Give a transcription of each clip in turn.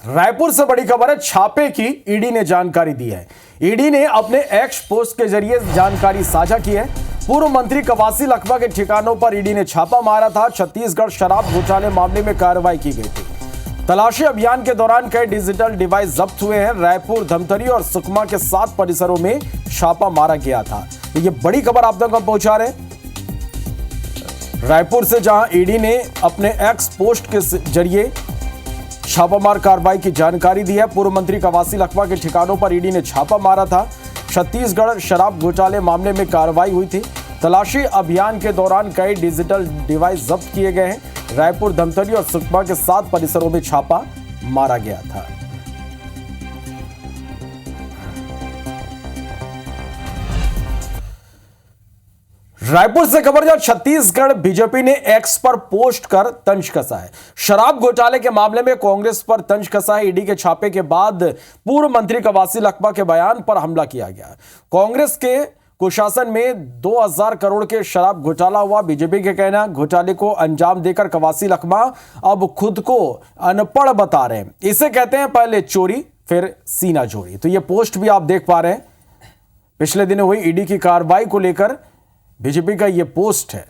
रायपुर से बड़ी खबर है, छापे की ईडी ने जानकारी दी है। ईडी ने अपने एक्स पोस्ट के जरिए जानकारी साझा की है। पूर्व मंत्री कवासी लखमा के ठिकानों पर ईडी ने छापा मारा था। छत्तीसगढ़ शराब घोटाले मामले में कार्रवाई की गई थी। तलाशी अभियान के दौरान कई डिजिटल डिवाइस जब्त हुए हैं। रायपुर, धमतरी और सुकमा के 7 परिसरों में छापा मारा गया था। तो ये बड़ी खबर आप तक हम पहुंचा रहे हैं रायपुर से, जहां ईडी ने अपने एक्स पोस्ट के जरिए छापामार कार्रवाई की जानकारी दी है। पूर्व मंत्री कवासी लखमा के ठिकानों पर ईडी ने छापा मारा था। छत्तीसगढ़ शराब घोटाले मामले में कार्रवाई हुई थी। तलाशी अभियान के दौरान कई डिजिटल डिवाइस जब्त किए गए हैं। रायपुर, धमतरी और सुकमा के 7 परिसरों में छापा मारा गया था। रायपुर से खबर, जब छत्तीसगढ़ बीजेपी ने एक्स पर पोस्ट कर तंज कसा है। शराब घोटाले के मामले में कांग्रेस पर तंज कसा है। ईडी के छापे के बाद पूर्व मंत्री कवासी लखमा के बयान पर हमला किया गया। कांग्रेस के कुशासन में 2000 करोड़ के शराब घोटाला हुआ। बीजेपी के कहना, घोटाले को अंजाम देकर कवासी लखमा अब खुद को अनपढ़ बता रहे हैं। इसे कहते हैं पहले चोरी फिर सीना जोड़ी। तो ये पोस्ट भी आप देख पा रहे हैं। पिछले दिन हुई ईडी की कार्रवाई को लेकर बीजेपी का यह पोस्ट है।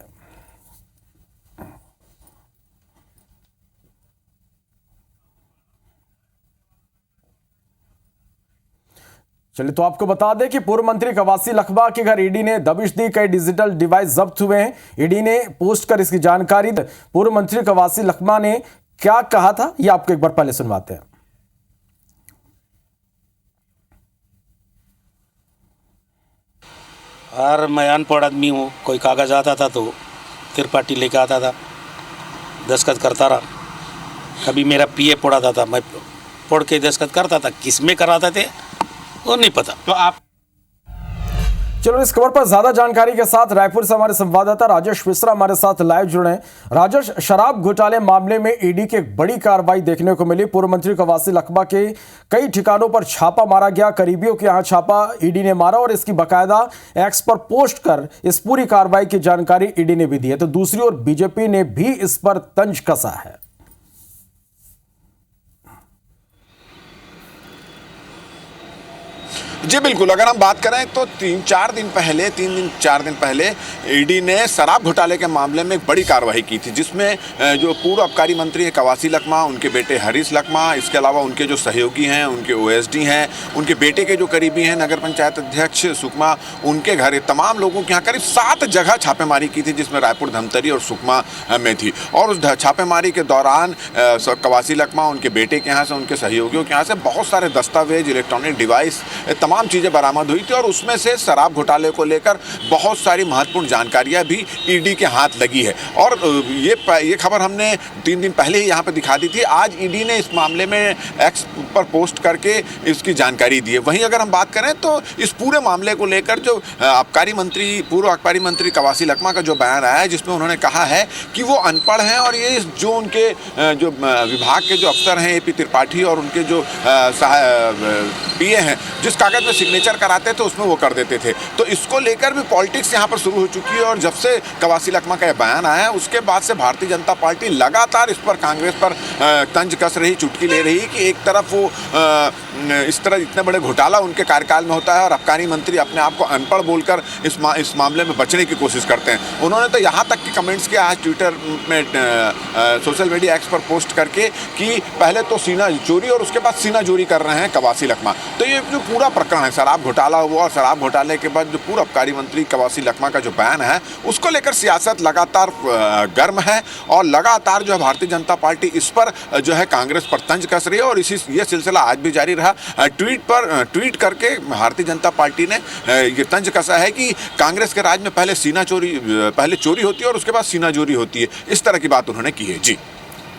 चलिए, तो आपको बता दें कि पूर्व मंत्री कवासी लखमा के घर ईडी ने दबिश दी। कई डिजिटल डिवाइस जब्त हुए हैं। ईडी ने पोस्ट कर इसकी जानकारी दी। पूर्व मंत्री कवासी लखमा ने क्या कहा था, यह आपको एक बार पहले सुनवाते हैं। यार, मैं अनपढ़ आदमी हूँ। कोई कागज़ आता था तो त्रिपाठी लेके आता था, दस्तखत करता रहा। कभी मेरा पीए पढ़ाता था, मैं पढ़ के दस्तखत करता था। किस में कराते थे वो नहीं पता। तो आप चलो, इस खबर पर ज्यादा जानकारी के साथ रायपुर से हमारे संवाददाता राजेश मिश्रा हमारे साथ लाइव जुड़े हैं। राजेश, शराब घोटाले मामले में ईडी की एक बड़ी कार्रवाई देखने को मिली। पूर्व मंत्री कवासी लखमा के कई ठिकानों पर छापा मारा गया। करीबियों के यहां छापा ईडी ने मारा और इसकी बाकायदा एक्स पर पोस्ट कर इस पूरी कार्रवाई की जानकारी ईडी ने भी दी है। तो दूसरी ओर बीजेपी ने भी इस पर तंज कसा है। जी बिल्कुल, अगर हम बात करें तो 3-4 दिन पहले ईडी ने शराब घोटाले के मामले में एक बड़ी कार्रवाई की थी, जिसमें जो पूर्व आबकारी मंत्री हैं कवासी लखमा, उनके बेटे हरीश लखमा, इसके अलावा उनके जो सहयोगी हैं, उनके ओएसडी हैं, उनके बेटे के जो करीबी हैं नगर पंचायत अध्यक्ष सुकमा, उनके घर, तमाम लोगों के यहाँ करीब 7 जगह छापेमारी की थी, जिसमें रायपुर, धमतरी और सुकमा में थी। और उस छापेमारी के दौरान कवासी लखमा, उनके बेटे के यहाँ से, उनके सहयोगियों के यहाँ से बहुत सारे दस्तावेज, इलेक्ट्रॉनिक डिवाइस, तमाम चीज़ें बरामद हुई थी। और उसमें से शराब घोटाले को लेकर बहुत सारी महत्वपूर्ण जानकारियां भी ईडी के हाथ लगी है। और ये खबर हमने 3 दिन पहले ही यहाँ पर दिखा दी थी। आज ईडी ने इस मामले में एक्स पर पोस्ट करके इसकी जानकारी दी है। वहीं अगर हम बात करें तो इस पूरे मामले को लेकर जो पूर्व आबकारी मंत्री कवासी लखमा का जो बयान आया है, जिसमें उन्होंने कहा है कि वो अनपढ़ हैं और ये जो उनके जो विभाग के जो अफसर हैं एपी त्रिपाठी और उनके जो पीए हैं, जिस कागज में सिग्नेचर कराते थे उसमें वो कर देते थे। तो इसको लेकर भी पॉलिटिक्स यहाँ पर शुरू हो चुकी है। और जब से कवासी लखमा का बयान आया है, उसके बाद से भारतीय जनता पार्टी लगातार इस पर, कांग्रेस पर तंज कस रही, चुटकी ले रही कि एक तरफ वो इस तरह इतने बड़े घोटाला उनके कार्यकाल में होता है और आबकारी मंत्री अपने आप को अनपढ़ बोलकर इस मामले में बचने की कोशिश करते हैं। उन्होंने तो यहाँ तक कि कमेंट्स किया आज ट्विटर में, सोशल मीडिया एक्स पर पोस्ट करके कि पहले तो सीना चोरी और उसके बाद सीना जोरी कर रहे हैं कवासी लखमा। तो ये जो पूरा प्रकरण है, शराब घोटाला हुआ और शराब घोटाले के बाद जो पूर्व आबकारी मंत्री कवासी लखमा का जो बयान है, उसको लेकर सियासत लगातार गर्म है। और लगातार जो है भारतीय जनता पार्टी इस पर जो है कांग्रेस पर तंज कस रही है। और ये सिलसिला आज भी जारी रहा। ट्वीट करके भारतीय जनता पार्टी ने ये तंज कसा है कि कांग्रेस के राज में पहले चोरी होती है और उसके बाद सीना जोरी होती है। इस तरह की बात उन्होंने की है। जी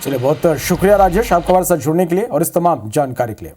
चलिए, बहुत शुक्रिया राजेश, आपको हमारे साथ जुड़ने के लिए और इस तमाम जानकारी के लिए।